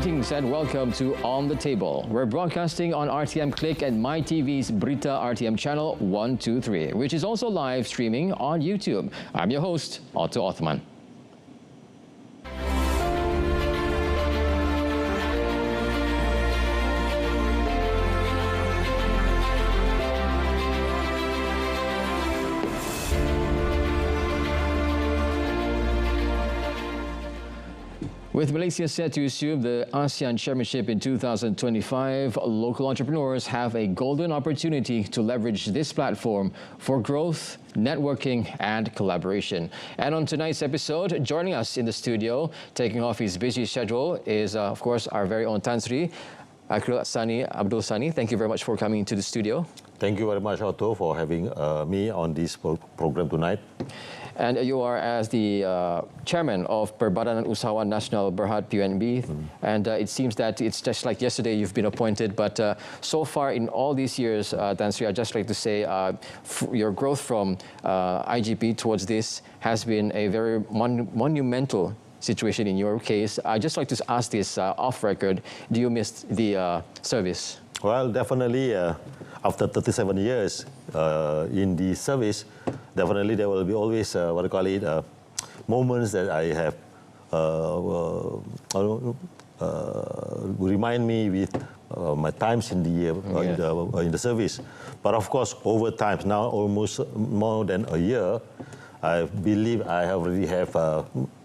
Greetings and welcome to On the Table. We're broadcasting on RTM Click and MyTV's Berita RTM channel 123, which is also live streaming on YouTube. I'm your host, Otto Othman. With Malaysia set to assume the ASEAN Chairmanship in 2025, local entrepreneurs have a golden opportunity to leverage this platform for growth, networking and collaboration. And on tonight's episode, joining us in the studio, taking off his busy schedule, is of course our very own Tan Sri, Sani, Abdul Sani. Thank you very much for coming to the studio. Thank you very much, Otto, for having me on this program tonight. And you are as the chairman of Perkembangan Usahawan Nasional Berhad PUNB. And it seems that it's just like yesterday you've been appointed, but so far in all these years, Tan Sri, I'd just like to say your growth from IGP towards this has been a very monumental situation in your case. I'd just like to ask this off record, do you miss the service? Well, definitely after 37 years in the service, definitely there will be always, moments that I have remind me with my times in the service. But of course, over time, now almost more than a year, I believe I already have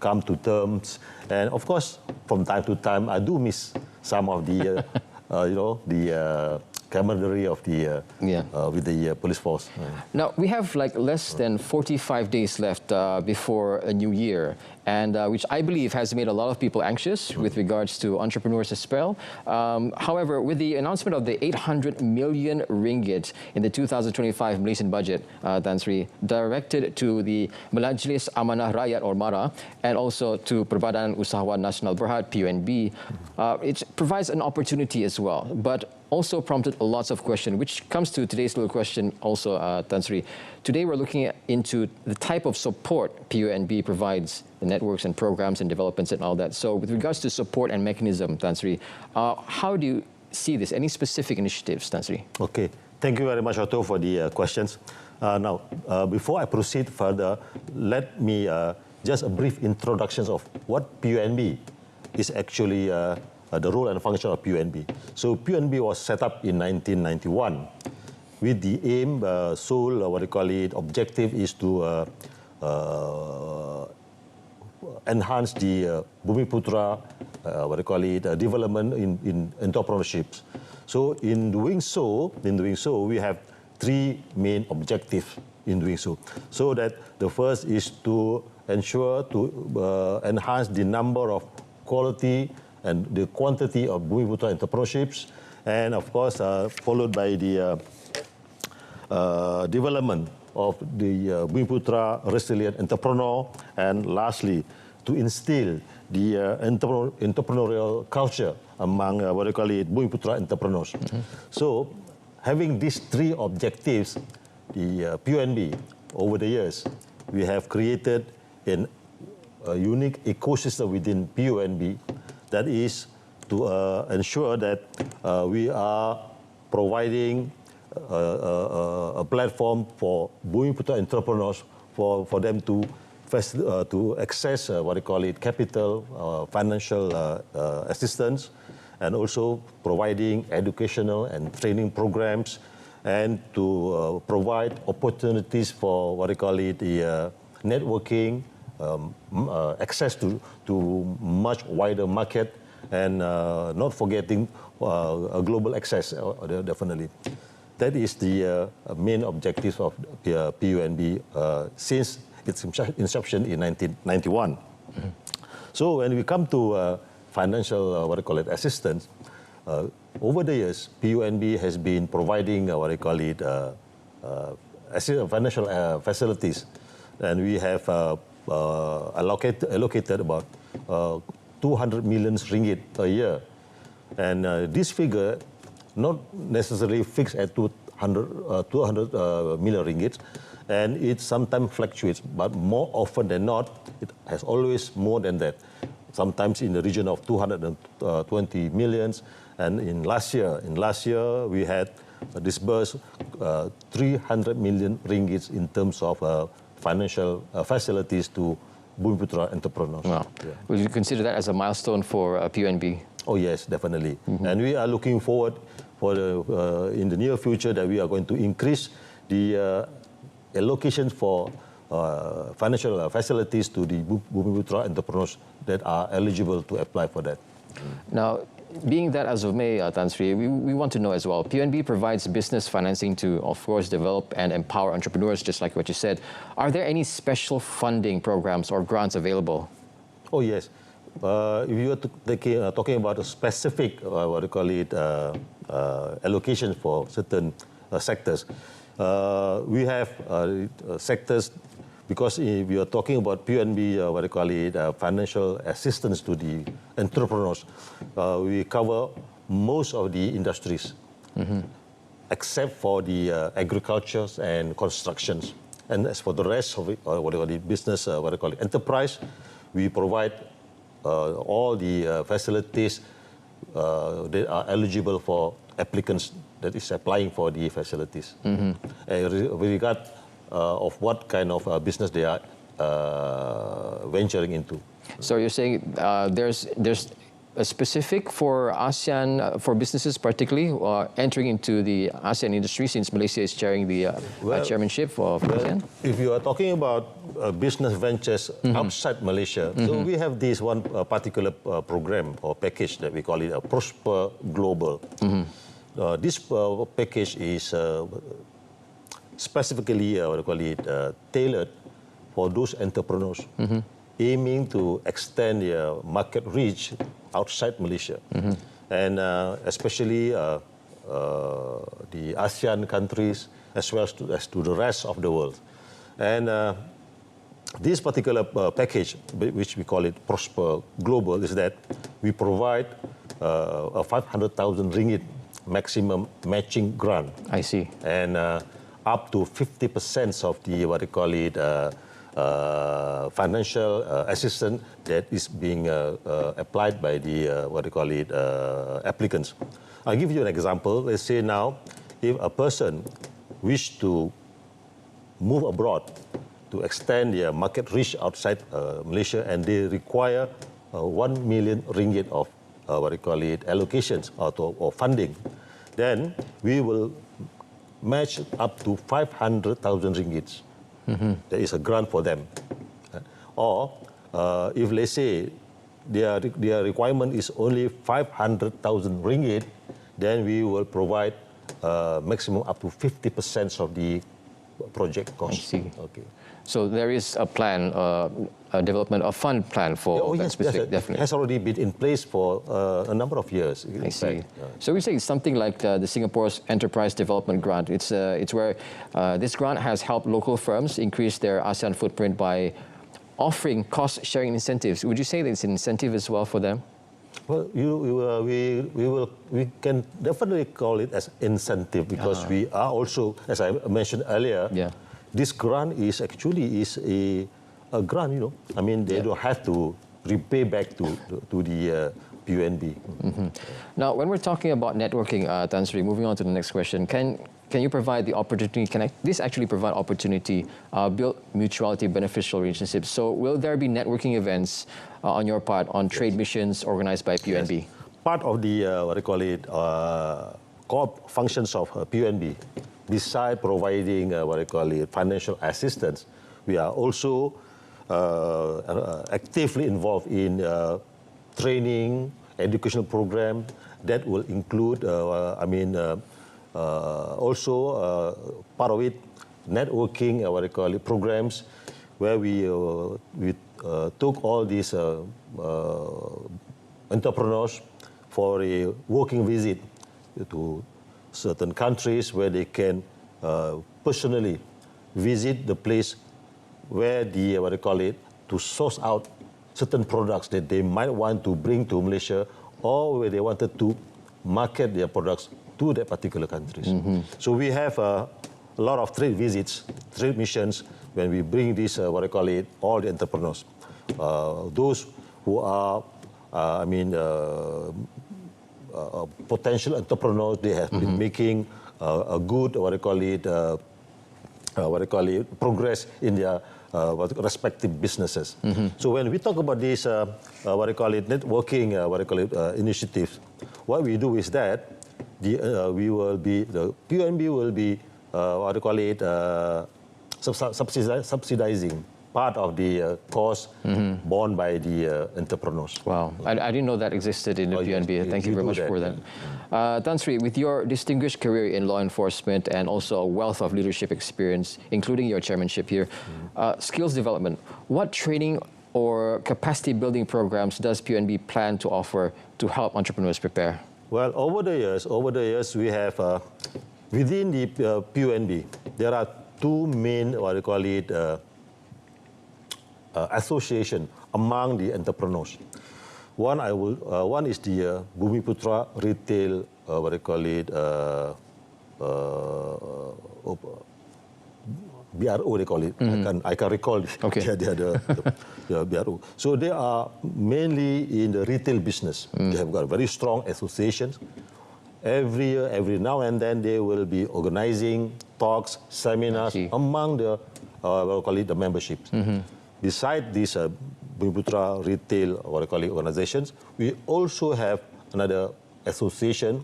come to terms. And of course, from time to time, I do miss some of the, the camaraderie of the with the police force. Now we have like less than 45 days left before a new year, and which I believe has made a lot of people anxious with regards to entrepreneurs as well. However, with the announcement of the 800 million ringgit in the 2025 Malaysian budget, Tan Sri, directed to the Majlis Amanah Rakyat or MARA, and also to Perkembangan Usahawan Nasional Berhad PUNB, it provides an opportunity as well, but also prompted lots of questions, which comes to today's little question also, Tan Sri. Today we're looking into the type of support PUNB provides, the networks and programs and developments and all that. So with regards to support and mechanism, Tan Sri, how do you see this? Any specific initiatives, Tan Sri? Okay, thank you very much, Otto, for the questions. Now, before I proceed further, let me just a brief introduction of what PUNB is actually the role and function of PUNB. So PUNB was set up in 1991 with the aim, sole, objective is to enhance the Bumiputra, development in entrepreneurships. So in doing so, we have three main objectives in doing so. So that the first is to ensure to enhance the number of quality and the quantity of Bumiputra entrepreneurships, and of course followed by the development of the Bumiputra resilient entrepreneur, and lastly to instill the entrepreneurial culture among Bumiputra entrepreneurs. So having these three objectives, the PUNB over the years, we have created a unique ecosystem within PUNB that is to ensure that we are providing a platform for Bumiputra entrepreneurs for them to access capital, financial assistance, and also providing educational and training programs, and to provide opportunities for the networking, access to much wider market, and not forgetting a global access, definitely. That is the main objective of PUNB since its inception in 1991. So when we come to financial assistance, over the years, PUNB has been providing financial facilities, and we have allocated about 200 million ringgit a year. And this figure not necessarily fixed at 200 million ringgit, and it sometimes fluctuates, but more often than not, it has always more than that. sometimes in the region of 220 millions. And in last year we had disbursed 300 million ringgits in terms of financial facilities to Bumiputra entrepreneurs. Wow. Yeah. Would you consider that as a milestone for PUNB? Oh yes, definitely. And we are looking forward for in the near future that we are going to increase the allocation for financial facilities to the Bumiputra entrepreneurs that are eligible to apply for that. Now, being that as of May, Tan Sri, we want to know as well, PUNB provides business financing to, of course, develop and empower entrepreneurs, just like what you said. Are there any special funding programs or grants available? Oh, yes. If you are talking about a specific, what do you call it, allocation for certain sectors, we have sectors, because if you are talking about PUNB, what do you call it, financial assistance to the entrepreneurs, we cover most of the industries, except for the agriculture and constructions. And as for the rest of it, what do you call it, business, what do you call it, enterprise, we provide all the facilities that are eligible for applicants that is applying for the facilities. With regard of what kind of business they are venturing into. So you're saying there's a specific for ASEAN, for businesses particularly, entering into the ASEAN industry, since Malaysia is chairing the chairmanship of ASEAN? If you are talking about business ventures outside Malaysia, so we have this one particular program or package that we call it a Prosper Global. This package is specifically, what do you call it, tailored for those entrepreneurs aiming to extend their market reach outside Malaysia, and especially the ASEAN countries as well as to the rest of the world. And this particular package, which we call it Prosper Global, is that we provide a 500,000 ringgit maximum matching grant. I see. And up to 50% of the, what do you call it, financial assistance that is being applied by the, what do you call it, applicants. I'll give you an example. Let's say now, if a person wish to move abroad to extend their market reach outside Malaysia, and they require 1 million ringgit of, what do you call it, allocations or funding, then we will match up to 500,000 ringgits. There is a grant for them. Or if let's say their requirement is only 500,000 ringgit, then we will provide maximum up to 50% of the project cost. I see. Okay. So there is a plan, a development, a fund plan for that specific, definitely. It has already been in place for a number of years. I see. So we say it's something like the Singapore's Enterprise Development Grant. It's where this grant has helped local firms increase their ASEAN footprint by offering cost-sharing incentives. Would you say that it's an incentive as well for them? Well, we can definitely call it as incentive, because we are also, as I mentioned earlier, this grant is actually a grant, you know. I mean, they don't have to repay back to the PUNB. Now, when we're talking about networking, Tan Sri, moving on to the next question, can you provide the opportunity, can this actually provide opportunity, build mutuality beneficial relationships? So will there be networking events on your part on trade missions organized by PUNB? Yes. Part of the, what do you call it, core functions of PUNB, besides providing, what do you call it, financial assistance, we are also actively involved in training, educational program that will include, also part of it, networking, what do you call it, programs, where we took all these entrepreneurs for a working visit to certain countries where they can personally visit the place where the, what do you call it, to source out certain products that they might want to bring to Malaysia, or where they wanted to market their products to that particular countries. So we have a lot of trade visits, trade missions, when we bring this, what I call it, all the entrepreneurs. Those who are potential entrepreneurs. They have been making a good, progress in their respective businesses. So when we talk about these, networking, initiatives, what we do is that the PNB will be, subsidizing part of the cost borne by the entrepreneurs. Wow, I didn't know that existed in the PNB. Yes, Thank you very much for that. Tan Sri, with your distinguished career in law enforcement and also a wealth of leadership experience, including your chairmanship here, skills development, what training or capacity building programs does PNB plan to offer to help entrepreneurs prepare? Well, over the years, we have, within the PNB, there are two main, association among the entrepreneurs. One is the Bumiputra Retail, BRO they call it. I can recall the BRO. So they are mainly in the retail business. They have got very strong associations. Every year, every now and then, they will be organizing talks, seminars among the the memberships. Besides these Bumiputra retail organizations, we also have another association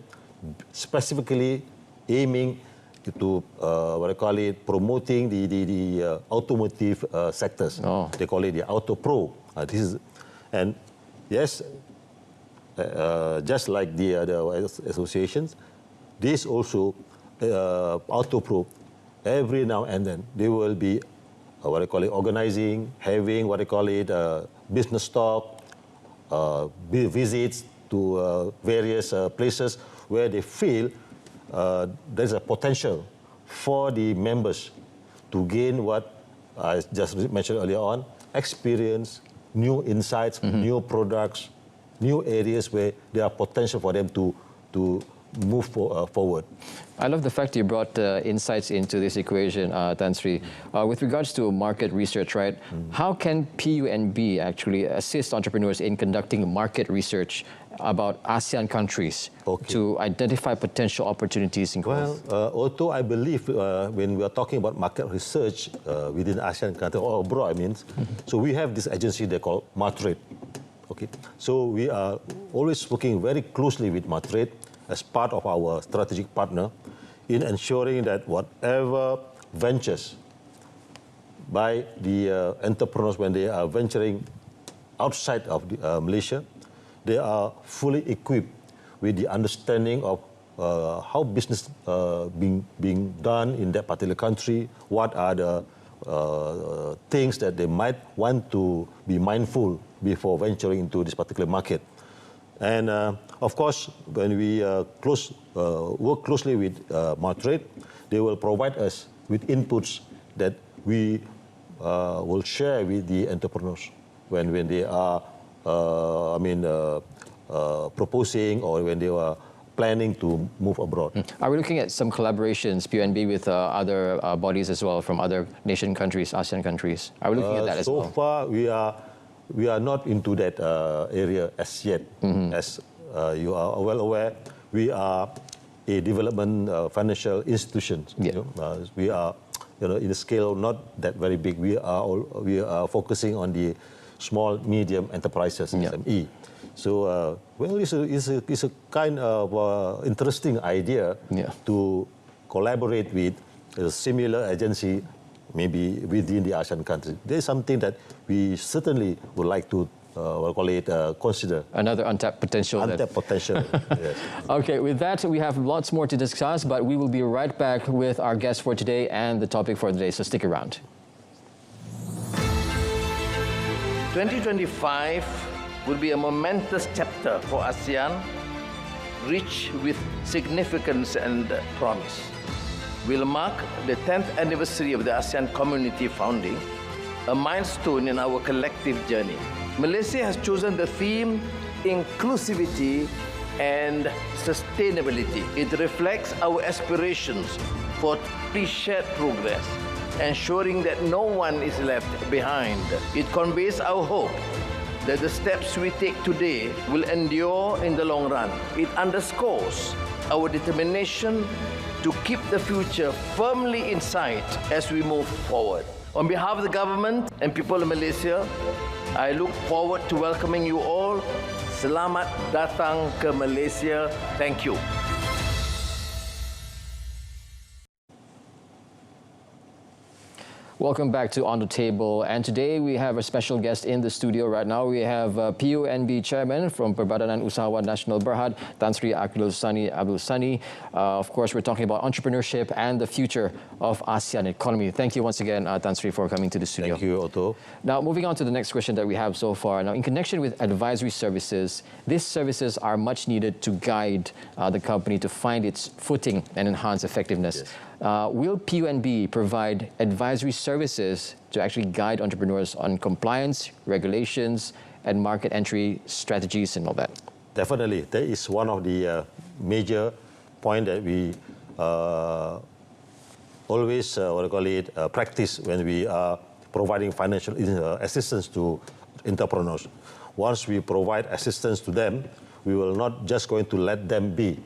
specifically aiming to promoting the automotive sectors. They call it the Auto Pro. And yes, just like the other associations, this also Auto Pro, every now and then they will be organizing, having business talk, visits to various places where they feel there's a potential for the members to gain what I just mentioned earlier on, experience, new insights, new products, new areas where there are potential for them to move forward. I love the fact you brought insights into this equation, Tan Sri. With regards to market research, right? How can PUNB actually assist entrepreneurs in conducting market research about ASEAN countries to identify potential opportunities in growth? Well, although I believe when we are talking about market research within ASEAN countries or abroad, so we have this agency they call Matrade. So we are always working very closely with Matrade as part of our strategic partner in ensuring that whatever ventures by the entrepreneurs when they are venturing outside of Malaysia, they are fully equipped with the understanding of how business being done in that particular country, what are the things that they might want to be mindful before venturing into this particular market. And of course, when we work closely with Matrade, they will provide us with inputs that we will share with the entrepreneurs when they are, proposing or when they are planning to move abroad. Are we looking at some collaborations, PNB, with other bodies as well from other nation countries, ASEAN countries? Are we looking at that as well? So far, we are not into that area as yet. As you are well aware, we are a development financial institution. We are, in a scale not that very big. We are focusing on the small, medium enterprises, SME. So, it's a kind of interesting idea to collaborate with a similar agency, maybe within the ASEAN countries. There's something that we certainly would like to consider. Another untapped potential. Untapped potential, yes. Okay, with that, we have lots more to discuss, but we will be right back with our guest for today and the topic for the day, so stick around. 2025 will be a momentous chapter for ASEAN, rich with significance and promise. Will mark the 10th anniversary of the ASEAN community founding, a milestone in our collective journey. Malaysia has chosen the theme inclusivity and sustainability. It reflects our aspirations for shared progress, ensuring that no one is left behind. It conveys our hope that the steps we take today will endure in the long run. It underscores our determination to keep the future firmly in sight as we move forward. On behalf of the government and people of Malaysia, I look forward to welcoming you all. Selamat datang ke Malaysia. Thank you. Welcome back to On the Table, and today we have a special guest in the studio right now. We have PUNB Chairman from Perbadanan Usahawan Nasional Berhad, Tan Sri Abdul Sani. Of course, we're talking about entrepreneurship and the future of ASEAN economy. Thank you once again, Tan Sri, for coming to the studio. Thank you, Otto. Now, moving on to the next question that we have so far. Now, in connection with advisory services, these services are much needed to guide the company to find its footing and enhance effectiveness. Yes. Will PUNB provide advisory services to actually guide entrepreneurs on compliance, regulations, and market entry strategies and all that? Definitely. That is one of the major points that we always practice when we are providing financial assistance to entrepreneurs. Once we provide assistance to them, we will not just going to let them be.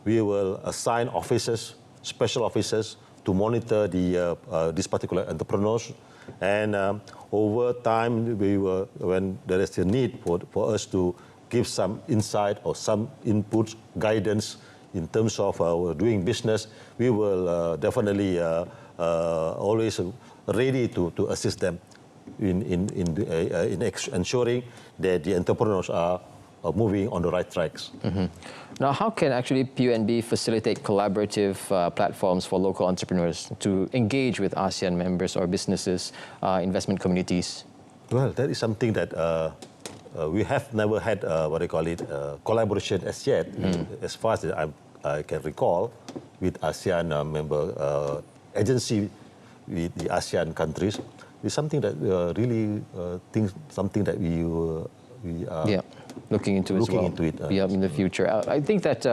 We will assign officers, special officers, to monitor these particular entrepreneurs, and over time, when there is a need for us to give some insight or some input, guidance in terms of doing business, we will definitely always ready to assist them in ensuring that the entrepreneurs are moving on the right tracks. Mm-hmm. Now, how can actually PUNB facilitate collaborative platforms for local entrepreneurs to engage with ASEAN members or businesses, investment communities? Well, that is something that we have never had, collaboration as yet, as far as I can recall, with ASEAN member agency with the ASEAN countries. It's something that really something that we are looking into in the future. I think that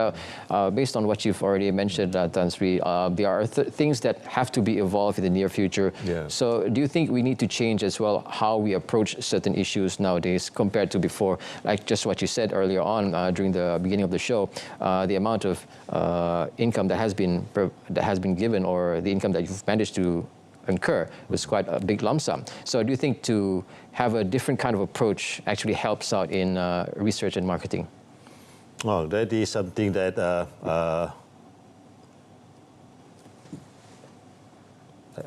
based on what you've already mentioned, Tan Sri, there are things that have to be evolved in the near future. Yeah. So do you think we need to change as well how we approach certain issues nowadays compared to before? Like just what you said earlier on during the beginning of the show, the amount of income that has been given, or the income that you've managed to incur, was quite a big lump sum. So do you think to have a different kind of approach actually helps out in research and marketing? Well, that is something that I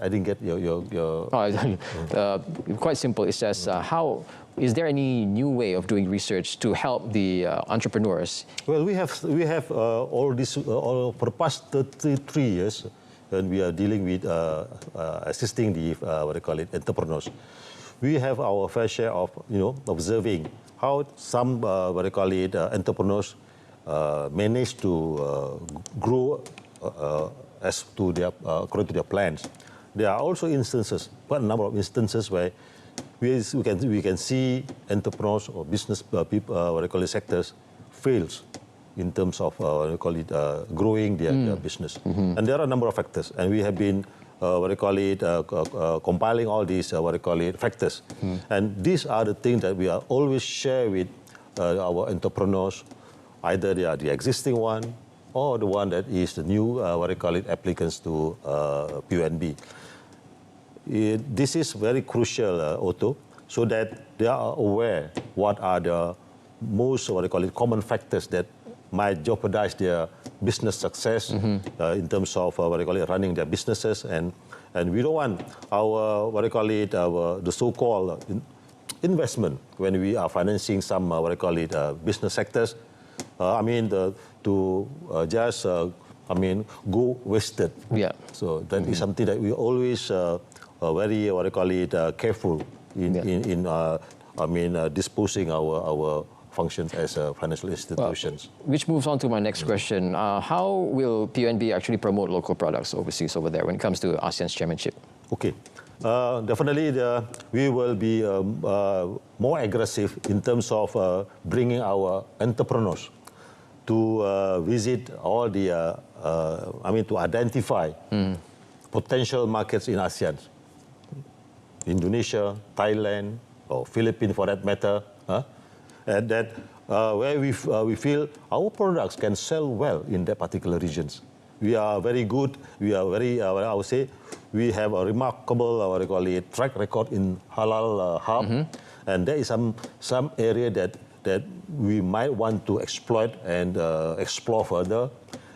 didn't get your... Quite simple. It says, how is there any new way of doing research to help the entrepreneurs? Well, we have all this for the past 33 years. When we are dealing with assisting the entrepreneurs, we have our fair share of observing how some entrepreneurs manage to grow as to their according to their plans. There are also instances, quite a number of instances where we can see entrepreneurs or business people sectors fails in terms of growing their business. Mm-hmm. And there are a number of factors, and we have been compiling all these factors. Mm-hmm. And these are the things that we are always share with our entrepreneurs, either they are the existing one or the one that is the new applicants to PUNB. This is very crucial, Otto, so that they are aware what are the most common factors that might jeopardize their business success in terms of running their businesses, and we don't want our the so-called investment when we are financing some business sectors. Go wasted. Yeah. So that is something that we always very careful in disposing our functions as financial institutions. Which moves on to my next question. How will PUNB actually promote local products overseas over there when it comes to ASEAN's chairmanship? Okay. Definitely, we will be more aggressive in terms of bringing our entrepreneurs to visit all the, to identify potential markets in ASEAN. Indonesia, Thailand, or Philippines for that matter, and that where we feel our products can sell well in that particular regions. We are very good. We are very, I would say, we have a remarkable, what I call it, track record in halal hub, and there is some area that we might want to exploit and explore further.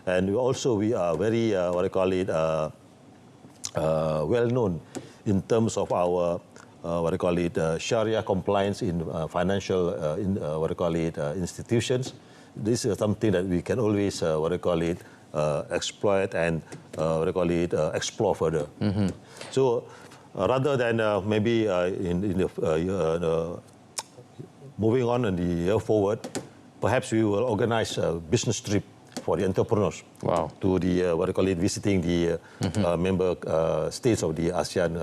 And we are very, what I call it, well known in terms of our what I call it, Sharia compliance in financial, what I call it, institutions. This is something that we can always, what I call it, exploit and what I call it, explore further. So rather than maybe in the moving on in the year forward, perhaps we will organize a business trip for the entrepreneurs. Wow. To the, what I call it, visiting the member states of the ASEAN,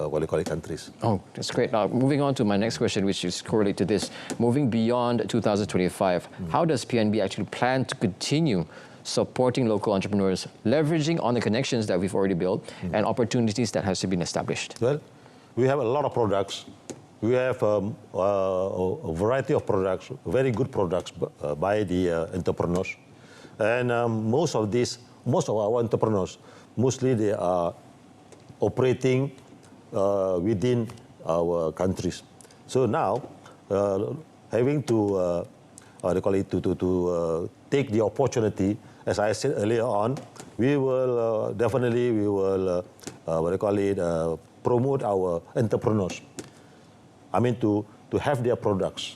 what I call it, countries. Oh, that's great. Now, moving on to my next question, which is correlated to this. Moving beyond 2025, how does PNB actually plan to continue supporting local entrepreneurs, leveraging on the connections that we've already built and opportunities that has been established? Well, we have a lot of products. We have a variety of products, very good products by the entrepreneurs. And most of our entrepreneurs, mostly they are operating within our countries. So now, having to, what I call it, to take the opportunity, as I said earlier on, we will definitely, what I call it, promote our entrepreneurs. I mean, to have their products,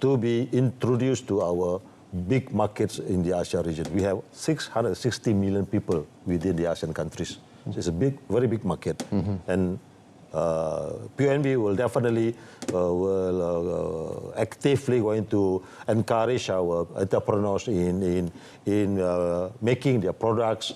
to be introduced to our big markets in the ASEAN region. We have 660 million people within the ASEAN countries. So it's a very big market. And PNB will definitely actively going to encourage our entrepreneurs in making their products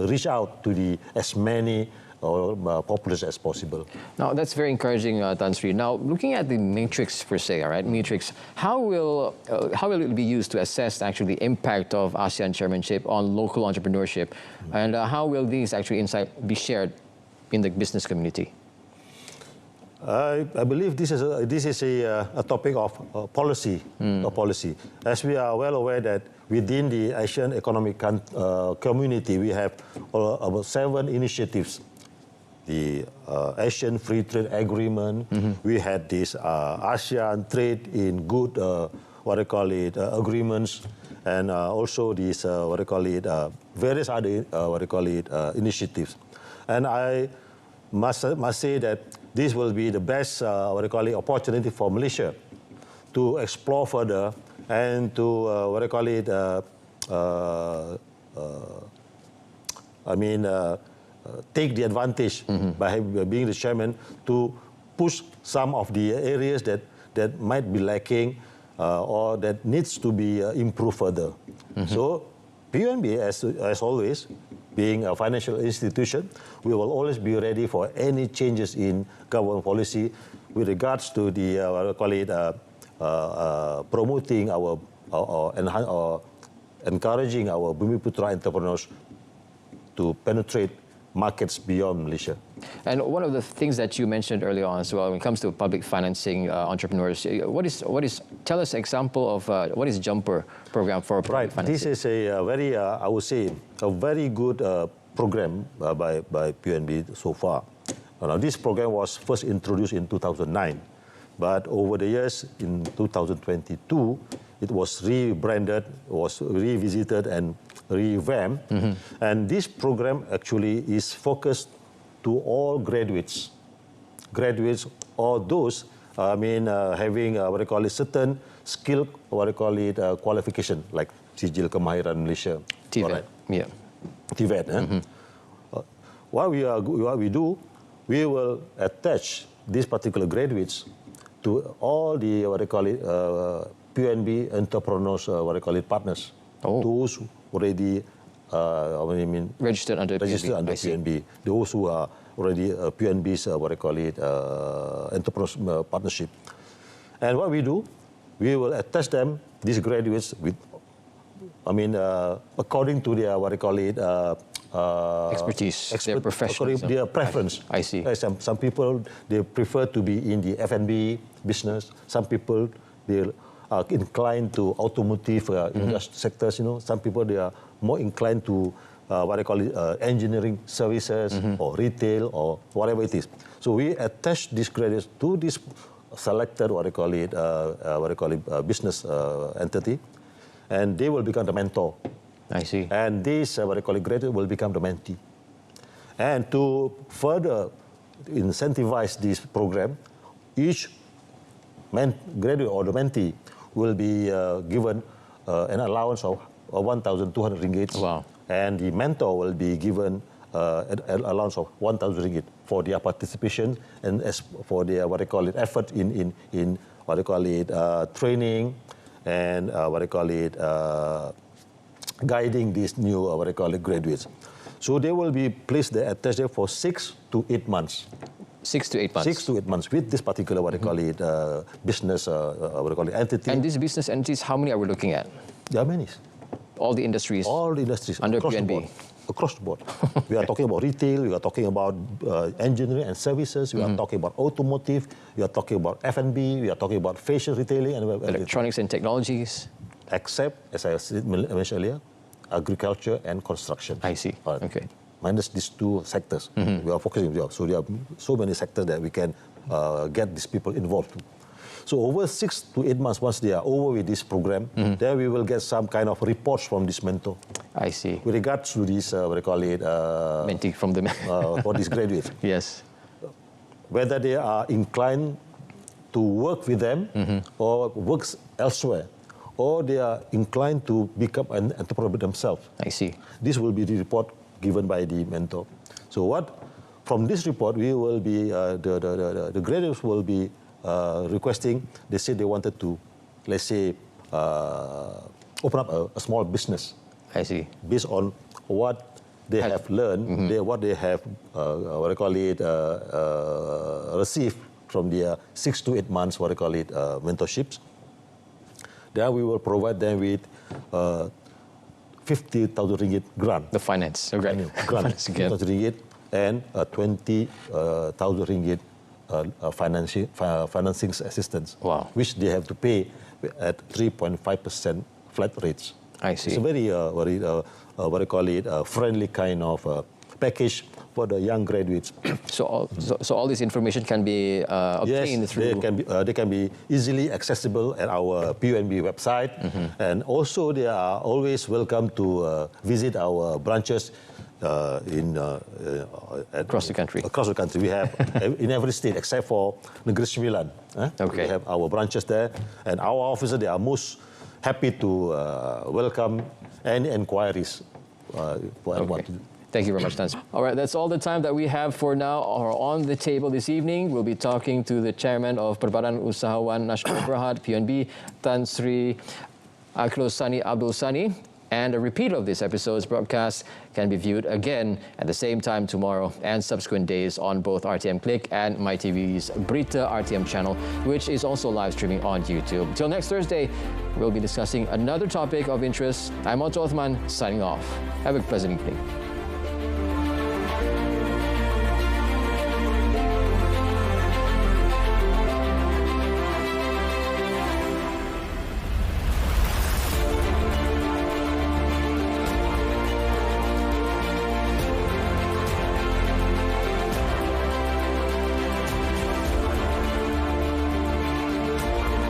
reach out to as many population as possible. Now, that's very encouraging, Tan Sri. Now, looking at the matrix per se, all right, matrix, how will it be used to assess actually the impact of ASEAN Chairmanship on local entrepreneurship, and how will these actually insights be shared in the business community? I believe this is a topic of policy. As we are well aware that within the Asian Economic Community, we have about 7 initiatives. The Asian Free Trade Agreement, we had this ASEAN Trade in Good, what I call it, agreements, and also these, what I call it, various other, what I call it, initiatives. And I must say that this will be the best, what I call it, opportunity for Malaysia to explore further and to, what I call it, take the advantage by being the chairman to push some of the areas that might be lacking or that needs to be improved further. So PNB, as always, being a financial institution, we will always be ready for any changes in government policy with regards to the, what I call it, promoting or encouraging our Bumiputra entrepreneurs to penetrate markets beyond Malaysia. And one of the things that you mentioned earlier on as well, when it comes to public financing entrepreneurs, tell us an example of what is Jumper program for public financing? This is a very, I would say, a very good program by PNB so far. Now, this program was first introduced in 2009, but over the years, in 2022, it was rebranded, was revisited and revamped. And this program actually is focused to all graduates or those, having what I call it, certain skill, what I call it, qualification, like Sijil Kemahiran Malaysia. TVET, right. yeah. TVET. What we do, we will attach these particular graduates to all the, what I call it, PNB entrepreneurs, what I call it, partners. Those already, registered under PNB. Those who are already PNB's, what I call it, entrepreneurs partnership. And what we do, we will attach them, these graduates, with, according to their, what I call it, expertise, their professionalism. Their preference. I see. Some people, they prefer to be in the F&B business. Some people, they are inclined to automotive sectors. Some people, they are more inclined to engineering services or retail or whatever it is. So we attach these graduates to this selected business entity, and they will become the mentor. I see. And this graduate will become the mentee. And to further incentivize this program, each graduate or the mentee will be given an allowance of 1,200 ringgit. Wow. And the mentor will be given an allowance of 1,000 ringgit for their participation and as for their effort in training and guiding these new graduates. So they will be placed there, attached there for 6 to 8 months. 6 to 8 months. 6 to 8 months with this particular business entity. And these business entities, how many are we looking at? There are many. All the industries. All the industries under across PNB. The board. Across the board. We are talking about retail, we are talking about engineering and services, we are talking about automotive, we are talking about F&B, we are talking about fashion retailing, and electronics and technologies. Except, as I mentioned earlier, agriculture and construction. I see. Okay. Minus these two sectors. We are focusing on. So there are so many sectors that we can get these people involved. So over 6 to 8 months, once they are over with this program, then we will get some kind of reports from this mentor. I see. With regards to this, mentee from the for these graduates. Yes. Whether they are inclined to work with them or works elsewhere, or they are inclined to become an entrepreneur themselves. I see. This will be the report given by the mentor. So from this report, we will be, the graduates will be requesting, they said they wanted to, let's say, open up a small business. I see. Based on what they have learned, what they have, received from their 6 to 8 months, mentorships. Then we will provide them with 50,000 ringgit grant. The finance. Okay. Grant, 50,000 ringgit and 20,000 ringgit financing assistance. Wow. Which they have to pay at 3.5% flat rates. I see. It's a very, friendly kind of package for the young graduates. So all this information can be obtained through... They can be easily accessible at our PUNB website. And also they are always welcome to visit our branches across the country. Across the country. We have in every state except for Negeri Sembilan. Okay. We have our branches there. And our officers, they are most happy to welcome any inquiries for anyone to do. Thank you very much, Tan. All right, that's all the time that we have for now. Or on the table this evening, we'll be talking to the chairman of Perkembangan Usahawan Nasional Berhad, PNB, Tan Sri Sani Abdul Sani. And a repeat of this episode's broadcast can be viewed again at the same time tomorrow and subsequent days on both RTM Click and MyTV's Berita RTM channel, which is also live streaming on YouTube. Till next Thursday, we'll be discussing another topic of interest. I'm Otto Othman, signing off. Have a pleasant evening.